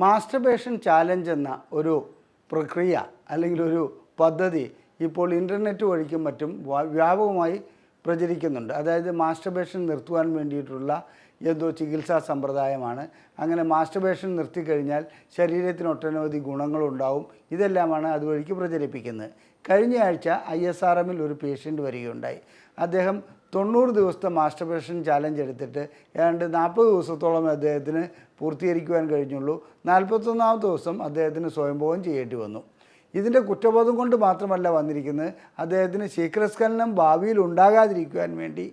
Masturbation challenge എന്ന ഒരു പ്രക്രിയ അല്ലെങ്കിൽ ഒരു പദ്ധതി ഇപ്പോൾ ഇൻ്റർനെറ്റ് വഴിക്കും മറ്റും വ്യാപകമായി പ്രചരിക്കുന്നുണ്ട്. അതായത് മാസ്റ്റർബേഷൻ നിർത്തുവാൻ വേണ്ടിയിട്ടുള്ള എന്തോ ചികിത്സാ സമ്പ്രദായമാണ്. അങ്ങനെ മാസ്റ്റർബേഷൻ നിർത്തിക്കഴിഞ്ഞാൽ ശരീരത്തിന് ഒട്ടനവധി ഗുണങ്ങളുണ്ടാവും. ഇതെല്ലാമാണ് അതുവഴിക്ക് പ്രചരിപ്പിക്കുന്നത്. കഴിഞ്ഞ ആഴ്ച ISRMൽ ഒരു പേഷ്യൻ്റ് വരികയുണ്ടായി. അദ്ദേഹം 90 ദിവസത്തെ മാസ്റ്റർബേഷൻ ചാലഞ്ച് എടുത്തിട്ട് ഏതാണ്ട് 40 ദിവസത്തോളം അദ്ദേഹത്തിന് പൂർത്തീകരിക്കുവാൻ കഴിഞ്ഞുള്ളൂ. 41ാമത്തെ ദിവസം അദ്ദേഹത്തിന് സ്വയംഭോഗം ചെയ്യേണ്ടി വന്നു. ഇതിൻ്റെ കുറ്റബോധം കൊണ്ട് മാത്രമല്ല വന്നിരിക്കുന്നത്, അദ്ദേഹത്തിന് ശീഘ്രസ്ഖലനം ഭാവിയിൽ ഉണ്ടാകാതിരിക്കുവാൻ വേണ്ടി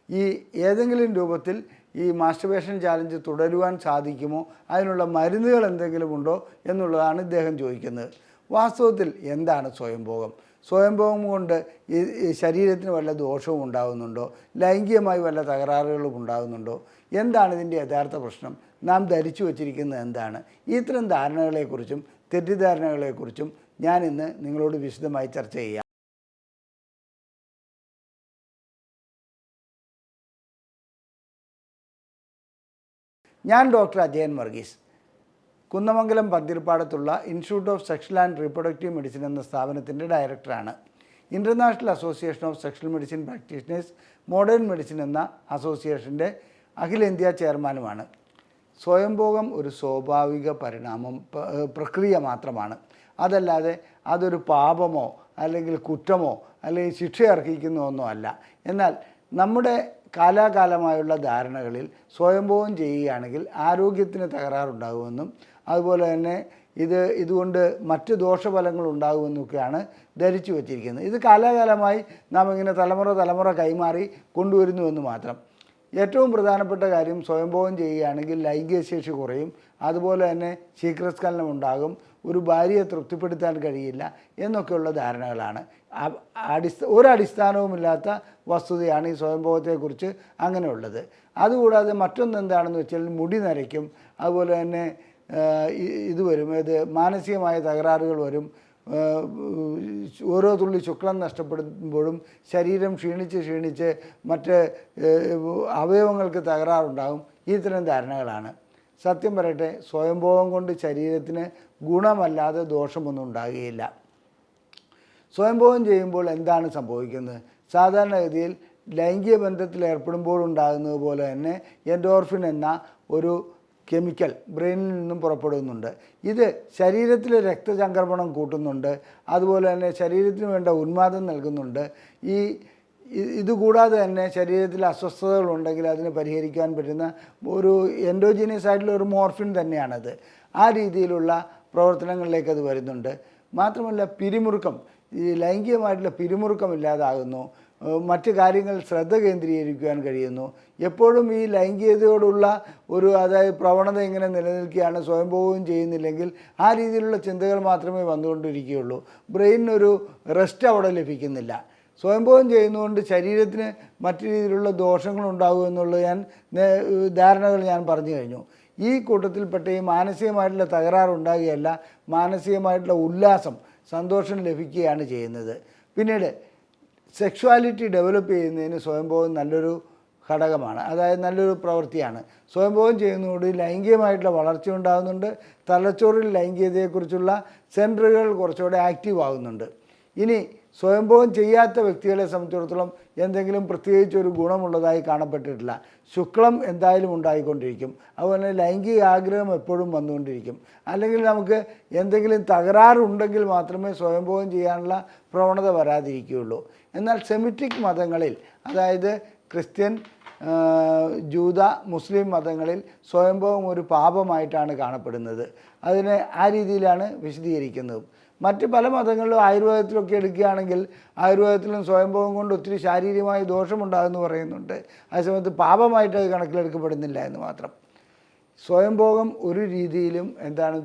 ഈ ഏതെങ്കിലും രൂപത്തിൽ ഈ മാസ്റ്റർബേഷൻ ചാലഞ്ച് തുടരുവാൻ സാധിക്കുമോ, അതിനുള്ള മരുന്നുകൾ എന്തെങ്കിലും ഉണ്ടോ എന്നുള്ളതാണ് ഇദ്ദേഹം ചോദിക്കുന്നത്. വാസ്തവത്തിൽ എന്താണ് സ്വയംഭോഗം? സ്വയംഭോഗം കൊണ്ട് ഈ ശരീരത്തിന് വല്ല ദോഷവും ഉണ്ടാകുന്നുണ്ടോ? ലൈംഗികമായി വല്ല തകരാറുകളും ഉണ്ടാകുന്നുണ്ടോ? എന്താണ് ഇതിൻ്റെ യഥാർത്ഥ പ്രശ്നം? നാം ധരിച്ചു വച്ചിരിക്കുന്നത് എന്താണ്? ഇത്തരം ധാരണകളെക്കുറിച്ചും തെറ്റിദ്ധാരണകളെക്കുറിച്ചും ഞാൻ ഇന്ന് നിങ്ങളോട് വിശദമായി ചർച്ച ചെയ്യാം. ഞാൻ ഡോക്ടർ അജയൻ വർഗീസ്, കുന്നമംഗലം പന്തിരിപ്പാടത്തുള്ള institute of sexual and reproductive medicine എന്ന സ്ഥാപനത്തിൻ്റെ ഡയറക്ടറാണ്. International association of sexual medicine practitioners modern medicine എന്ന അസോസിയേഷൻ്റെ അഖിലേന്ത്യാ ചെയർമാനുമാണ്. സ്വയംഭോഗം ഒരു സ്വാഭാവിക പ്രക്രിയ മാത്രമാണ്. അതല്ലാതെ അതൊരു പാപമോ അല്ലെങ്കിൽ കുറ്റമോ അല്ലെങ്കിൽ ശിക്ഷ അർഹിക്കുന്ന ഒന്നോ അല്ല. എന്നാൽ നമ്മുടെ കാലാകാലമായുള്ള ധാരണകളിൽ സ്വയംഭോഗം ചെയ്യുകയാണെങ്കിൽ ആരോഗ്യത്തിന് തകരാറുണ്ടാകുമെന്നും അതുപോലെ തന്നെ ഇതുകൊണ്ട് മറ്റ് ദോഷഫലങ്ങൾ ഉണ്ടാകുമെന്നൊക്കെയാണ് ധരിച്ചു വച്ചിരിക്കുന്നത്. ഇത് കാലാകാലമായി നാം ഇങ്ങനെ തലമുറ കൈമാറി കൊണ്ടുവരുന്നുവെന്ന് മാത്രം. ഏറ്റവും പ്രധാനപ്പെട്ട കാര്യം, സ്വയംഭോഗം ചെയ്യുകയാണെങ്കിൽ ലൈംഗിക ശേഷി കുറയും, അതുപോലെ തന്നെ ശീഘ്രസ്ഖലനം ഉണ്ടാകും, ഒരു ഭാര്യയെ തൃപ്തിപ്പെടുത്താൻ കഴിയില്ല എന്നൊക്കെയുള്ള ധാരണകളാണ്. ഒരടിസ്ഥാനവുമില്ലാത്ത വസ്തുതയാണ് ഈ സ്വയംഭോഗത്തെക്കുറിച്ച് അങ്ങനെയുള്ളത്. അതുകൂടാതെ മറ്റൊന്ന് എന്താണെന്ന് വെച്ചാൽ മുടി നരയ്ക്കും, അതുപോലെ തന്നെ ഇത് വരും, മാനസികമായ തകരാറുകൾ വരും. ഓരോ തുള്ളി ശുക്ലം നഷ്ടപ്പെടുമ്പോഴും ശരീരം ക്ഷീണിച്ച് മറ്റ് അവയവങ്ങൾക്ക് തകരാറുണ്ടാകും. ഇത്തരം ധാരണകളാണ്. സത്യം പറയട്ടെ, സ്വയംഭോഗം കൊണ്ട് ശരീരത്തിന് ഗുണമല്ലാതെ ദോഷമൊന്നും ഉണ്ടാകുകയില്ല. സ്വയംഭോഗം ചെയ്യുമ്പോൾ എന്താണ് സംഭവിക്കുന്നത്? സാധാരണഗതിയിൽ ലൈംഗിക ബന്ധത്തിൽ ഏർപ്പെടുമ്പോഴുണ്ടാകുന്നത് പോലെ തന്നെ എൻഡോർഫിൻ എന്ന ഒരു കെമിക്കൽ ബ്രെയിനിൽ നിന്നും പുറപ്പെടുന്നുണ്ട്. ഇത് ശരീരത്തിലെ രക്തചംക്രമണം കൂട്ടുന്നുണ്ട്, അതുപോലെ തന്നെ ശരീരത്തിന് വേണ്ട ഉന്മാദം നൽകുന്നുണ്ട്. ഇതുകൂടാതെ തന്നെ ശരീരത്തിൽ അസ്വസ്ഥതകളുണ്ടെങ്കിൽ അതിന് പരിഹരിക്കാൻ പറ്റുന്ന ഒരു എൻഡോജീനിയസ് ആയിട്ടുള്ള ഒരു മോർഫിൻ തന്നെയാണത്. ആ രീതിയിലുള്ള പ്രവർത്തനങ്ങളിലേക്ക് അത് വരുന്നുണ്ട്. മാത്രമല്ല ഈ ലൈംഗികമായിട്ടുള്ള പിരിമുറുക്കം ഇല്ലാതാകുന്നു, മറ്റ് കാര്യങ്ങൾ ശ്രദ്ധ കേന്ദ്രീകരിക്കുവാൻ കഴിയുന്നു. എപ്പോഴും ഈ ലൈംഗികതയോടുള്ള അതായത് പ്രവണത ഇങ്ങനെ നിലനിൽക്കുകയാണ്, സ്വയംഭോഗം ചെയ്യുന്നില്ലെങ്കിൽ ആ രീതിയിലുള്ള ചിന്തകൾ മാത്രമേ വന്നുകൊണ്ടിരിക്കുകയുള്ളൂ. ബ്രെയിനൊരു റെസ്റ്റ് അവിടെ ലഭിക്കുന്നില്ല. സ്വയംഭോഗം ചെയ്യുന്നതുകൊണ്ട് ശരീരത്തിന് മറ്റു രീതിയിലുള്ള ദോഷങ്ങളുണ്ടാകും എന്നുള്ള ധാരണകൾ ഞാൻ പറഞ്ഞു കഴിഞ്ഞു. ഈ കൂട്ടത്തിൽപ്പെട്ട ഈ മാനസികമായിട്ടുള്ള തകരാറുണ്ടാകുകയല്ല, മാനസികമായിട്ടുള്ള ഉല്ലാസം, സന്തോഷം ലഭിക്കുകയാണ് ചെയ്യുന്നത്. പിന്നീട് സെക്ഷുവാലിറ്റി ഡെവലപ്പ് ചെയ്യുന്നതിന് സ്വയംഭോഗം നല്ലൊരു ഘടകമാണ്, അതായത് നല്ലൊരു പ്രവൃത്തിയാണ്. സ്വയംഭോഗം ചെയ്യുന്നതോടെ ലൈംഗികമായിട്ടുള്ള വളർച്ച ഉണ്ടാകുന്നുണ്ട്. തലച്ചോറിൽ ലൈംഗികതയെക്കുറിച്ചുള്ള സെൻറ്ററുകൾ കുറച്ചുകൂടെ ആക്റ്റീവ് ആകുന്നുണ്ട്. ഇനി സ്വയംഭോഗം ചെയ്യാത്ത വ്യക്തികളെ സംബന്ധിച്ചിടത്തോളം എന്തെങ്കിലും പ്രത്യേകിച്ചൊരു ഗുണമുള്ളതായി കാണപ്പെട്ടിട്ടില്ല. ശുക്ലം എന്തായാലും ഉണ്ടായിക്കൊണ്ടിരിക്കും, അതുപോലെ ലൈംഗിക ആഗ്രഹം എപ്പോഴും വന്നുകൊണ്ടിരിക്കും. അല്ലെങ്കിൽ നമുക്ക് എന്തെങ്കിലും തകരാറുണ്ടെങ്കിൽ മാത്രമേ സ്വയംഭോഗം ചെയ്യാനുള്ള പ്രവണത വരാതിരിക്കുകയുള്ളൂ. എന്നാൽ സെമിറ്റിക് മതങ്ങളിൽ, അതായത് ക്രിസ്ത്യൻ, ജൂത, മുസ്ലിം മതങ്ങളിൽ സ്വയംഭോഗം ഒരു പാപമായിട്ടാണ് കാണപ്പെടുന്നത്. അതിനെ ആ രീതിയിലാണ് വിശദീകരിക്കുന്നത്. മറ്റ് പല മതങ്ങളിലും ആയുർവേദത്തിലൊക്കെ എടുക്കുകയാണെങ്കിൽ ആയുർവേദത്തിലും സ്വയംഭോഗം കൊണ്ട് ഒത്തിരി ശാരീരികമായ ദോഷമുണ്ടാകുമെന്ന് പറയുന്നുണ്ട്. അതേസമയത്ത് പാപമായിട്ട് അത് കണക്കിലെടുക്കപ്പെടുന്നില്ല എന്ന് മാത്രം. സ്വയംഭോഗം ഒരു രീതിയിലും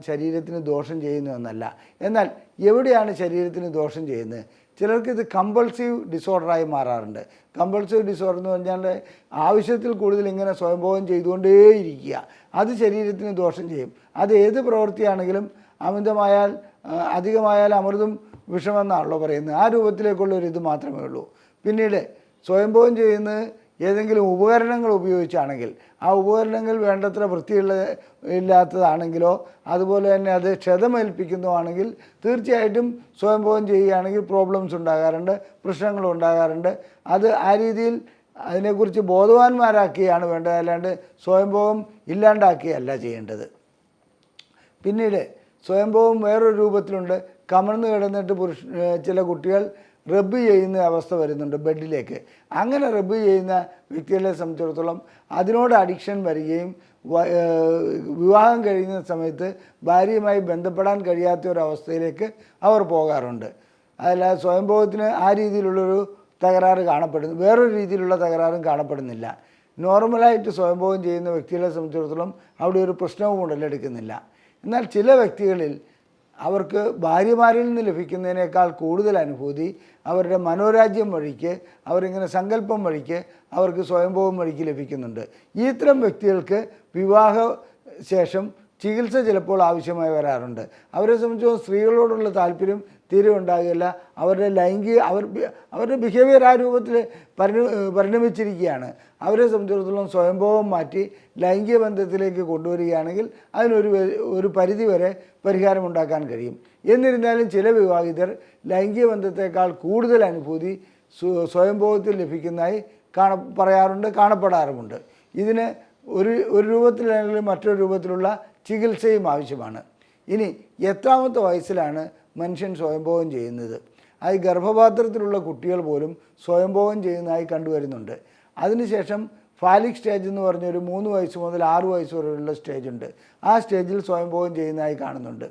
ശരീരത്തിന് ദോഷം ചെയ്യുന്നതെന്നല്ല. എന്നാൽ എവിടെയാണ് ശരീരത്തിന് ദോഷം ചെയ്യുന്നത്? ചിലർക്കിത് കമ്പൾസീവ് ഡിസോർഡറായി മാറാറുണ്ട്. കമ്പൾസീവ് ഡിസോർഡർ എന്ന് പറഞ്ഞാൽ ആവശ്യത്തിൽ കൂടുതൽ ഇങ്ങനെ സ്വയംഭോഗം ചെയ്തുകൊണ്ടേയിരിക്കുക, അത് ശരീരത്തിന് ദോഷം ചെയ്യും. അത് ഏത് പ്രവൃത്തിയാണെങ്കിലും അധികമായാൽ അമൃതും വിഷമെന്നാണല്ലോ പറയുന്നത്. ആ രൂപത്തിലേക്കുള്ള ഒരു ഇത് മാത്രമേ ഉള്ളൂ. പിന്നീട് സ്വയംഭോഗം ചെയ്യുന്നത് ഏതെങ്കിലും ഉപകരണങ്ങൾ ഉപയോഗിച്ചാണെങ്കിൽ ആ ഉപകരണങ്ങൾ വേണ്ടത്ര ഇല്ലാത്തതാണെങ്കിലോ അതുപോലെ തന്നെ അത് ക്ഷതമേൽപ്പിക്കുന്നതാണെങ്കിൽ തീർച്ചയായിട്ടും സ്വയംഭോഗം ചെയ്യുകയാണെങ്കിൽ പ്രോബ്ലംസ് ഉണ്ടാകാറുണ്ട്, പ്രശ്നങ്ങൾ ഉണ്ടാകാറുണ്ട്. അത് ആ രീതിയിൽ അതിനെക്കുറിച്ച് ബോധവാന്മാരാക്കുകയാണ് വേണ്ടത്, അല്ലാണ്ട് സ്വയംഭോഗം ഇല്ലാണ്ടാക്കുകയല്ല ചെയ്യേണ്ടത്. പിന്നീട് സ്വയംഭോഗം വേറൊരു രൂപത്തിലുണ്ട്. കമഴ്ന്ന് കിടന്നിട്ട് ചില കുട്ടികൾ റബ്ബ് ചെയ്യുന്ന അവസ്ഥ വരുന്നുണ്ട് ബെഡിലേക്ക്. അങ്ങനെ റബ്ബ് ചെയ്യുന്ന വ്യക്തികളെ സംബന്ധിച്ചിടത്തോളം അതിനോട് അഡിക്ഷൻ വരികയും വിവാഹം കഴിയുന്ന സമയത്ത് ഭാര്യയുമായി ബന്ധപ്പെടാൻ കഴിയാത്ത ഒരവസ്ഥയിലേക്ക് അവർ പോകാറുണ്ട്. അതല്ലാതെ സ്വയംഭോഗത്തിന് ആ രീതിയിലുള്ളൊരു തകരാറ് കാണപ്പെടുന്നു, വേറൊരു രീതിയിലുള്ള തകരാറും കാണപ്പെടുന്നില്ല. നോർമലായിട്ട് സ്വയംഭോഗം ചെയ്യുന്ന വ്യക്തികളെ സംബന്ധിച്ചിടത്തോളം അവിടെ ഒരു പ്രശ്നവും ഉടലെടുക്കുന്നില്ല. എന്നാൽ ചില വ്യക്തികളിൽ അവർക്ക് ഭാര്യമാരിൽ നിന്ന് ലഭിക്കുന്നതിനേക്കാൾ കൂടുതൽ അനുഭൂതി അവരുടെ മനോരാജ്യം വഴിക്ക്, അവരിങ്ങനെ സങ്കല്പം വഴിക്ക്, അവർക്ക് സ്വയംഭോഗം വഴിക്ക് ലഭിക്കുന്നുണ്ട്. ഇത്തരം വ്യക്തികൾക്ക് വിവാഹ ശേഷം ചികിത്സ ചിലപ്പോൾ ആവശ്യമായി വരാറുണ്ട്. അവരെ സംബന്ധിച്ച് സ്ത്രീകളോടുള്ള താല്പര്യം തീരെ ഉണ്ടാകില്ല. അവരുടെ ബിഹേവിയർ ആ രൂപത്തിൽ പരിണമിച്ചിരിക്കുകയാണ്. അവരെ സംബന്ധിച്ചിടത്തോളം സ്വയംഭോഗം മാറ്റി ലൈംഗിക ബന്ധത്തിലേക്ക് കൊണ്ടുവരികയാണെങ്കിൽ ഒരു പരിധിവരെ പരിഹാരമുണ്ടാക്കാൻ കഴിയും. എന്നിരുന്നാലും ചില വിവാഹിതർ ലൈംഗിക ബന്ധത്തേക്കാൾ കൂടുതൽ അനുഭൂതി സ്വയംഭോഗത്തിൽ ലഭിക്കുന്നതായി കാണപ്പെടാറുമുണ്ട്. ഇതിന് ഒരു രൂപത്തിലാണെങ്കിലും മറ്റൊരു രൂപത്തിലുള്ള ചികിത്സയും ആവശ്യമാണ്. ഇനി എത്രാമത്തെ വയസ്സിലാണ് മനുഷ്യൻ സ്വയംഭോഗം ചെയ്യുന്നത്? അത് ഗർഭപാത്രത്തിലുള്ള കുട്ടികൾ പോലും സ്വയംഭോഗം ചെയ്യുന്നതായി കണ്ടുവരുന്നുണ്ട്. അതിനുശേഷം ഫാലിക് സ്റ്റേജ് എന്ന് പറഞ്ഞൊരു 3 വയസ്സ് മുതൽ 6 വയസ്സ് വരെയുള്ള സ്റ്റേജുണ്ട്. ആ സ്റ്റേജിൽ സ്വയംഭോഗം ചെയ്യുന്നതായി കാണുന്നുണ്ട്.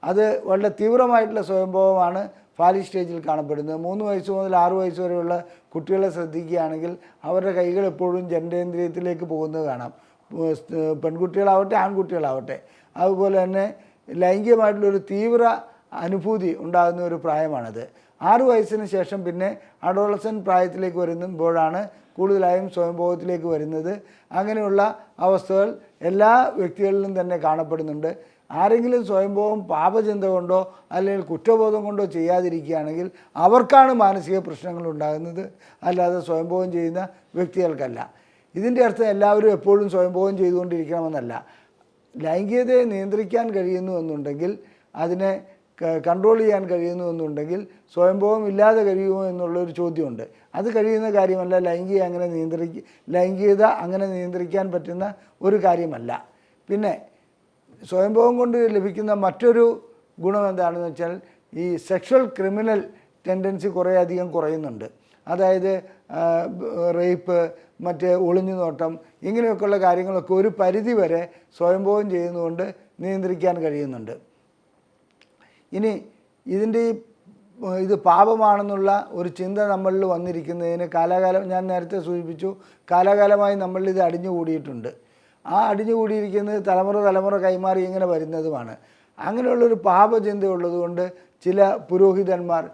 അത് വളരെ തീവ്രമായിട്ടുള്ള സ്വയംഭോഗമാണ് ഫാലിക് സ്റ്റേജിൽ കാണപ്പെടുന്നത്. 3 വയസ്സ് മുതൽ 6 വയസ്സ് വരെയുള്ള കുട്ടികളെ ശ്രദ്ധിക്കുകയാണെങ്കിൽ അവരുടെ കൈകൾ എപ്പോഴും ജനനേന്ദ്രിയത്തിലേക്ക് പോകുന്നത് കാണാം. പെൺകുട്ടികളാവട്ടെ ആൺകുട്ടികളാവട്ടെ. അതുപോലെ തന്നെ ലൈംഗികമായിട്ടുള്ളൊരു തീവ്ര അനുഭൂതി ഉണ്ടാകുന്ന ഒരു പ്രായമാണത്. 6 വയസ്സിന് ശേഷം പിന്നെ അഡോളസൻ്റ് പ്രായത്തിലേക്ക് വരുമ്പോഴാണ് കൂടുതലായും സ്വയംഭോഗത്തിലേക്ക് വരുന്നത്. അങ്ങനെയുള്ള അവസ്ഥകൾ എല്ലാ വ്യക്തികളിലും തന്നെ കാണപ്പെടുന്നുണ്ട്. ആരെങ്കിലും സ്വയംഭോഗം പാപചിന്ത കൊണ്ടോ അല്ലെങ്കിൽ കുറ്റബോധം കൊണ്ടോ ചെയ്യാതിരിക്കുകയാണെങ്കിൽ അവർക്കാണ് മാനസിക പ്രശ്നങ്ങൾ ഉണ്ടാകുന്നത്, അല്ലാതെ സ്വയംഭോഗം ചെയ്യുന്ന വ്യക്തികൾക്കല്ല. ഇതിൻ്റെ അർത്ഥം എല്ലാവരും എപ്പോഴും സ്വയംഭോഗം ചെയ്തുകൊണ്ടിരിക്കണമെന്നല്ല. ലൈംഗികതയെ നിയന്ത്രിക്കാൻ കഴിയുന്നു എന്നുണ്ടെങ്കിൽ, അതിനെ കൺട്രോൾ ചെയ്യാൻ കഴിയുന്നു എന്നുണ്ടെങ്കിൽ സ്വയംഭോഗം ഇല്ലാതെ കഴിയുമോ എന്നുള്ളൊരു ചോദ്യമുണ്ട്. അത് കഴിയുന്ന കാര്യമല്ല. ലൈംഗികത അങ്ങനെ നിയന്ത്രിക്കാൻ പറ്റുന്ന ഒരു കാര്യമല്ല. പിന്നെ സ്വയംഭോഗം കൊണ്ട് ലഭിക്കുന്ന മറ്റൊരു ഗുണം എന്താണെന്ന് വെച്ചാൽ ഈ സെക്ഷൽ ക്രിമിനൽ ടെൻഡൻസി കുറേയധികം കുറയുന്നുണ്ട്. അതായത് റേപ്പ്, മറ്റ് ഒളിഞ്ഞു നോട്ടം, ഇങ്ങനെയൊക്കെയുള്ള കാര്യങ്ങളൊക്കെ ഒരു പരിധി വരെ സ്വയംഭോഗം ചെയ്യുന്നതുകൊണ്ട് നിയന്ത്രിക്കാൻ കഴിയുന്നുണ്ട്. ഇനി ഇത് പാപമാണെന്നുള്ള ഒരു ചിന്ത നമ്മളിൽ വന്നിരിക്കുന്നതിന് ഞാൻ നേരത്തെ സൂചിപ്പിച്ചു, കാലാകാലമായി നമ്മളിൽ ഇത് അടിഞ്ഞുകൂടിയിട്ടുണ്ട്. ആ അടിഞ്ഞുകൂടിയിരിക്കുന്നത് തലമുറ കൈമാറി ഇങ്ങനെ വരുന്നതുമാണ്. അങ്ങനെയുള്ളൊരു പാപചിന്ത ഉള്ളതുകൊണ്ട് ചില പുരോഹിതന്മാർ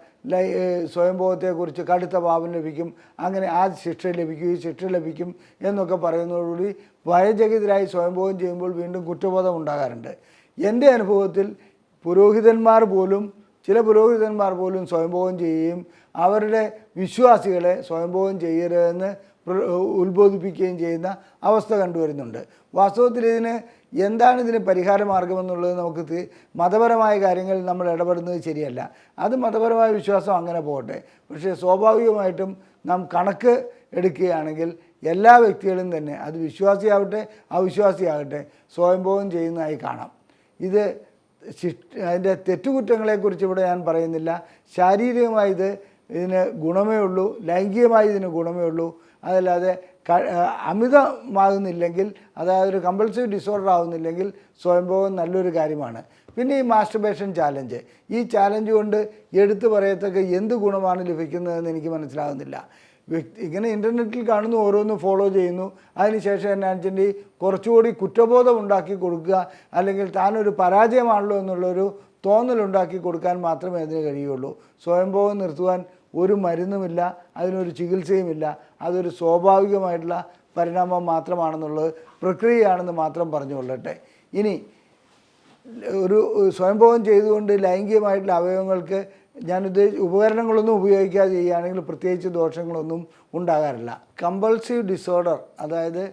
സ്വയംഭോഗത്തെക്കുറിച്ച് കടുത്ത പാപം ലഭിക്കും, അങ്ങനെ ആ ശിക്ഷ ലഭിക്കും, ഈ ശിക്ഷ ലഭിക്കും എന്നൊക്കെ പറയുന്നതോടുകൂടി ഭയചകിതരായി സ്വയംഭോഗം ചെയ്യുമ്പോൾ വീണ്ടും കുറ്റബോധം ഉണ്ടാകാറുണ്ട്. എൻ്റെ അനുഭവത്തിൽ ചില പുരോഹിതന്മാർ പോലും സ്വയംഭോഗം ചെയ്യുകയും അവരുടെ വിശ്വാസികളെ സ്വയംഭോഗം ചെയ്യരുതെന്ന് ഉത്ബോധിപ്പിക്കുകയും ചെയ്യുന്ന അവസ്ഥ കണ്ടുവരുന്നുണ്ട്. വാസ്തവത്തിൽ എന്താണ് ഇതിന് പരിഹാര മാർഗമെന്നുള്ളത് നമുക്ക് മതപരമായ കാര്യങ്ങളിൽ നമ്മൾ ഇടപെടുന്നത് ശരിയല്ല. അത് മതപരമായ വിശ്വാസം അങ്ങനെ പോകട്ടെ. പക്ഷേ സ്വാഭാവികമായിട്ടും നാം കണക്ക് എടുക്കുകയാണെങ്കിൽ എല്ലാ വ്യക്തികളും തന്നെ, അത് വിശ്വാസിയാവട്ടെ അവിശ്വാസിയാകട്ടെ, സ്വയംഭോഗം ചെയ്യുന്നതായി കാണാം. അതിൻ്റെ തെറ്റുകുറ്റങ്ങളെക്കുറിച്ച് ഇവിടെ ഞാൻ പറയുന്നില്ല. ശാരീരികമായി ഇതിന് ഗുണമേ ഉള്ളൂ, ലൈംഗികമായി ഇതിന് ഗുണമേ ഉള്ളൂ. അതല്ലാതെ അമിതമാകുന്നില്ലെങ്കിൽ, അതായത് ഒരു കമ്പൾസീവ് ഡിസോർഡർ ആകുന്നില്ലെങ്കിൽ സ്വയംഭോഗം നല്ലൊരു കാര്യമാണ്. പിന്നെ ഈ മാസ്റ്റർബേഷൻ ചാലഞ്ച്, ഈ ചാലഞ്ച് കൊണ്ട് എടുത്തു പറയത്തക്ക എന്ത് ഗുണമാണ് ലഭിക്കുന്നതെന്ന് എനിക്ക് മനസ്സിലാകുന്നില്ല. ഇങ്ങനെ ഇൻ്റർനെറ്റിൽ കാണുന്നു, ഓരോന്ന് ഫോളോ ചെയ്യുന്നു, അതിനുശേഷം എന്നാണെന്ന് വെച്ചാൽ കുറച്ചുകൂടി കുറ്റബോധം ഉണ്ടാക്കി കൊടുക്കുക, അല്ലെങ്കിൽ താനൊരു പരാജയമാണല്ലോ എന്നുള്ളൊരു തോന്നലുണ്ടാക്കി കൊടുക്കാൻ മാത്രമേ അതിന് കഴിയുള്ളൂ. സ്വയംഭോഗം നിർത്തുവാൻ ഒരു മരുന്നുമില്ല, അതിനൊരു ചികിത്സയുമില്ല. അതൊരു സ്വാഭാവികമായിട്ടുള്ള പരിണാമം മാത്രമാണെന്നുള്ളത്, പ്രക്രിയയാണെന്ന് മാത്രം പറഞ്ഞുകൊള്ളട്ടെ. ഇനി ഒരു സ്വയംഭോഗം ചെയ്തുകൊണ്ട് ലൈംഗികമായിട്ടുള്ള അവയവങ്ങൾക്ക് ഉപകരണങ്ങളൊന്നും ഉപയോഗിക്കാതെ ചെയ്യുകയാണെങ്കിൽ പ്രത്യേകിച്ച് ദോഷങ്ങളൊന്നും ഉണ്ടാകാറില്ല. കമ്പൾസീവ് ഡിസോർഡർ, അതായത്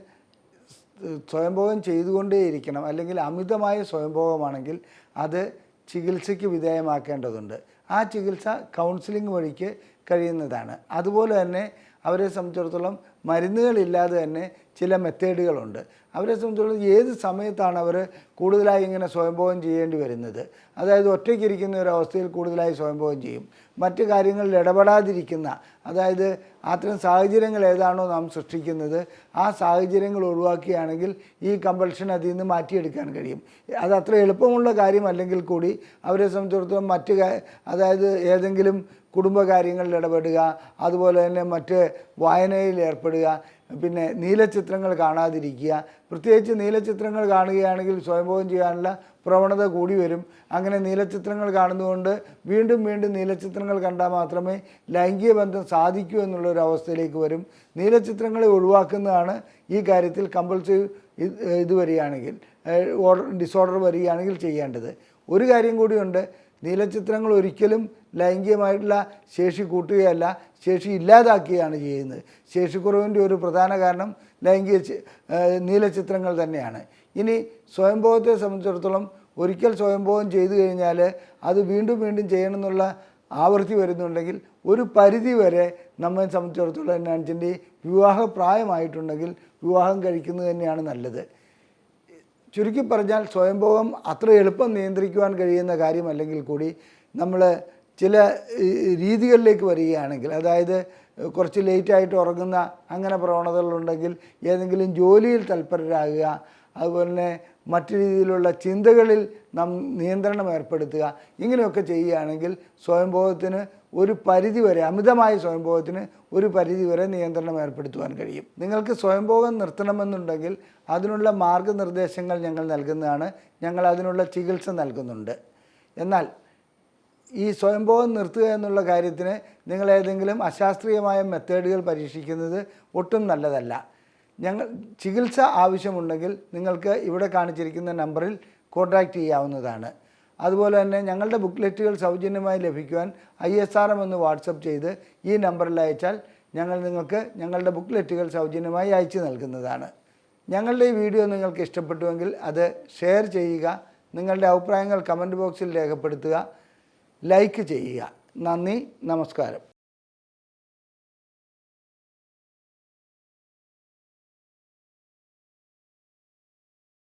സ്വയംഭോഗം ചെയ്തുകൊണ്ടേയിരിക്കണം അല്ലെങ്കിൽ അമിതമായ സ്വയംഭോഗമാണെങ്കിൽ അത് ചികിത്സയ്ക്ക് വിധേയമാക്കേണ്ടതുണ്ട്. ആ ചികിത്സ കൗൺസിലിംഗ് വഴിക്ക് കഴിയുന്നതാണ്. അതുപോലെ തന്നെ അവരെ സംബന്ധിച്ചിടത്തോളം മരുന്നുകളില്ലാതെ തന്നെ ചില മെത്തേഡുകളുണ്ട്. അവരെ സംബന്ധിച്ചിടത്തോളം ഏത് സമയത്താണ് അവർ കൂടുതലായി ഇങ്ങനെ സ്വയംഭോഗം ചെയ്യേണ്ടി വരുന്നത്, അതായത് ഒറ്റയ്ക്കിരിക്കുന്ന ഒരു അവസ്ഥയിൽ കൂടുതലായി സ്വയംഭോഗം ചെയ്യും. മറ്റു കാര്യങ്ങളിൽ ഇടപെടാതിരിക്കുന്ന, അതായത് അത്തരം സാഹചര്യങ്ങൾ ഏതാണോ നാം സൃഷ്ടിക്കുന്നത് ആ സാഹചര്യങ്ങൾ ഒഴിവാക്കുകയാണെങ്കിൽ ഈ കമ്പൾഷൻ അതിൽ നിന്ന് മാറ്റിയെടുക്കാൻ കഴിയും. അത് അത്ര എളുപ്പമുള്ള കാര്യമല്ലെങ്കിൽ കൂടി അവരെ സംബന്ധിച്ചിടത്തോളം അതായത് ഏതെങ്കിലും കുടുംബകാര്യങ്ങളിൽ ഇടപെടുക, അതുപോലെ തന്നെ മറ്റ് വായനയിൽ ഏർപ്പെടുക, പിന്നെ നീലച്ചിത്രങ്ങൾ കാണാതിരിക്കുക. പ്രത്യേകിച്ച് നീലച്ചിത്രങ്ങൾ കാണുകയാണെങ്കിൽ സ്വയംഭോഗം ചെയ്യാനുള്ള പ്രവണത കൂടി വരും. അങ്ങനെ നീലച്ചിത്രങ്ങൾ കാണുന്നതുകൊണ്ട് വീണ്ടും വീണ്ടും നീലച്ചിത്രങ്ങൾ കണ്ടാൽ മാത്രമേ ലൈംഗിക ബന്ധം സാധിക്കൂ എന്നുള്ളൊരു അവസ്ഥയിലേക്ക് വരും. നീലച്ചിത്രങ്ങളെ ഒഴിവാക്കുന്നതാണ് ഈ കാര്യത്തിൽ കമ്പൾസീവ് വരികയാണെങ്കിൽ, ഡിസോർഡർ വരികയാണെങ്കിൽ ചെയ്യേണ്ടത്. ഒരു കാര്യം കൂടിയുണ്ട്, നീലച്ചിത്രങ്ങൾ ഒരിക്കലും ലൈംഗികമായിട്ടുള്ള ശേഷി കൂട്ടുകയല്ല, ശേഷി ഇല്ലാതാക്കുകയാണ് ചെയ്യുന്നത്. ശേഷിക്കുറവിൻ്റെ ഒരു പ്രധാന കാരണം നീലച്ചിത്രങ്ങൾ തന്നെയാണ്. ഇനി സ്വയംഭോഗത്തെ സംബന്ധിച്ചിടത്തോളം ഒരിക്കൽ സ്വയംഭോഗം ചെയ്തു കഴിഞ്ഞാൽ അത് വീണ്ടും വീണ്ടും ചെയ്യണമെന്നുള്ള ആവൃത്തി വരുന്നുണ്ടെങ്കിൽ ഒരു പരിധി വരെ നമ്മെ സംബന്ധിച്ചിടത്തോളം എന്നാണെന്ന് വിവാഹപ്രായമായിട്ടുണ്ടെങ്കിൽ വിവാഹം കഴിക്കുന്നത് തന്നെയാണ് നല്ലത്. ചുരുക്കി പറഞ്ഞാൽ സ്വയംഭോഗം അത്ര എളുപ്പം നിയന്ത്രിക്കുവാൻ കഴിയുന്ന കാര്യമല്ലെങ്കിൽ കൂടി നമ്മൾ ചില രീതികളിലേക്ക് വരികയാണെങ്കിൽ, അതായത് കുറച്ച് ലേറ്റായിട്ട് ഉറങ്ങുന്ന അങ്ങനെ പ്രവണതകളുണ്ടെങ്കിൽ ഏതെങ്കിലും ജോലിയിൽ തൽപരരാകുക, അതുപോലെ തന്നെ മറ്റു രീതിയിലുള്ള ചിന്തകളിൽ നാം നിയന്ത്രണം ഏർപ്പെടുത്തുക, ഇങ്ങനെയൊക്കെ ചെയ്യുകയാണെങ്കിൽ സ്വയംഭോഗത്തിന് ഒരു പരിധി വരെ, അമിതമായ സ്വയംഭോഗത്തിന് ഒരു പരിധി വരെ നിയന്ത്രണം ഏർപ്പെടുത്തുവാൻ കഴിയും. നിങ്ങൾക്ക് സ്വയംഭോഗം നിർത്തണമെന്നുണ്ടെങ്കിൽ അതിനുള്ള മാർഗനിർദ്ദേശങ്ങൾ ഞങ്ങൾ നൽകുന്നതാണ്. ഞങ്ങൾ അതിനുള്ള ചികിത്സ നൽകുന്നുണ്ട്. എന്നാൽ ഈ സ്വയംഭോഗം നിർത്തുക എന്നുള്ള കാര്യത്തിന് നിങ്ങൾ ഏതെങ്കിലും അശാസ്ത്രീയമായ മെത്തേഡുകൾ പരീക്ഷിക്കുന്നത് ഒട്ടും നല്ലതല്ല. ചികിത്സ ആവശ്യമുണ്ടെങ്കിൽ നിങ്ങൾക്ക് ഇവിടെ കാണിച്ചിരിക്കുന്ന നമ്പറിൽ കോൺടാക്റ്റ് ചെയ്യാവുന്നതാണ്. അതുപോലെ തന്നെ ഞങ്ങളുടെ ബുക്ക്ലെറ്റുകൾ സൗജന്യമായി ലഭിക്കുവാൻ ISRM എന്ന് വാട്സപ്പ് ചെയ്ത് ഈ നമ്പറിൽ അയച്ചാൽ ഞങ്ങൾ നിങ്ങൾക്ക് ഞങ്ങളുടെ ബുക്ക്ലെറ്റുകൾ സൗജന്യമായി അയച്ചു നൽകുന്നതാണ്. ഞങ്ങളുടെ ഈ വീഡിയോ നിങ്ങൾക്ക് ഇഷ്ടപ്പെട്ടുവെങ്കിൽ അത് ഷെയർ ചെയ്യുക, നിങ്ങളുടെ അഭിപ്രായങ്ങൾ കമൻറ്റ് ബോക്സിൽ രേഖപ്പെടുത്തുക, ലൈക്ക് ചെയ്യുക. നന്ദി, നമസ്കാരം.